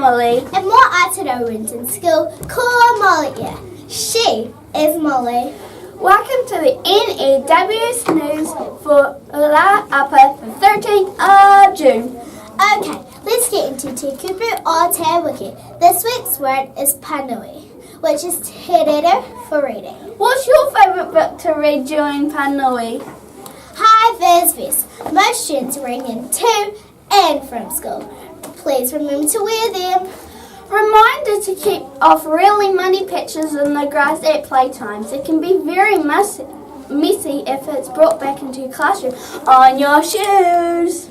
Molly. And more arts at our Winton School, Kor MOLLY. She is Molly. Welcome to the N.E.W.S news for raapa the 13th of June. Okay, let's get into te kupu o te wiki. This week's word is Panui, which is te rere for reading. What's your favourite book to read during Panui? Hi, VIZ VESTS. Most students bring in to and from school. Please remember to wear them. Reminder to keep off really muddy patches in the grass at playtimes. It can be very messy if it's brought back into your classroom on your shoes.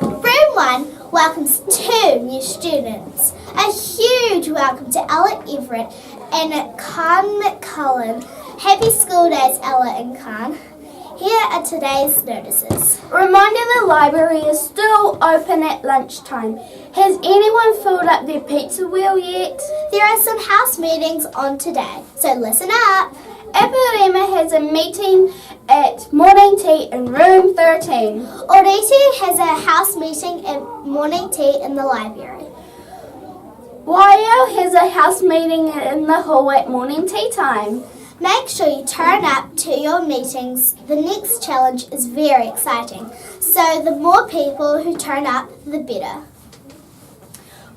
Room 1 welcomes 2 new students. A huge welcome to Ella Everett and McMulian. Happy school days, Ella and Kahn. Here are today's notices. Reminder the library is still open at lunchtime. Has anyone filled up their pizza wheel yet? There are some house meetings on today, so listen up. Epidema has a meeting at morning tea in room 13. Oriti has a house meeting at morning tea in the library. YL has a house meeting in the hall at morning tea time. Make sure you turn up to your meetings. The next challenge is very exciting, so the more people who turn up, the better.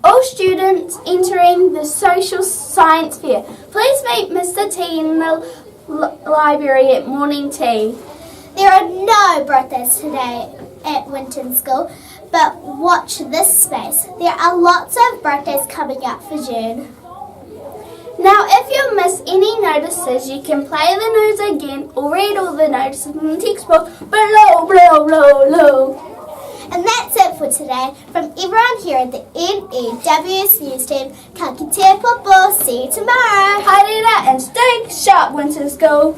All students entering the social science fair, please meet Mr. T in the library at morning tea. There are no birthdays today at Winton School, but watch this space. There are lots of birthdays coming up for June. Now, if you miss any notices, you can play the news again or read all the notices in the textbook below. And that's it for today. From everyone here at the N.E.W.S news team, ka kite popo. See you tomorrow. Haere and stay sharp, Winton School.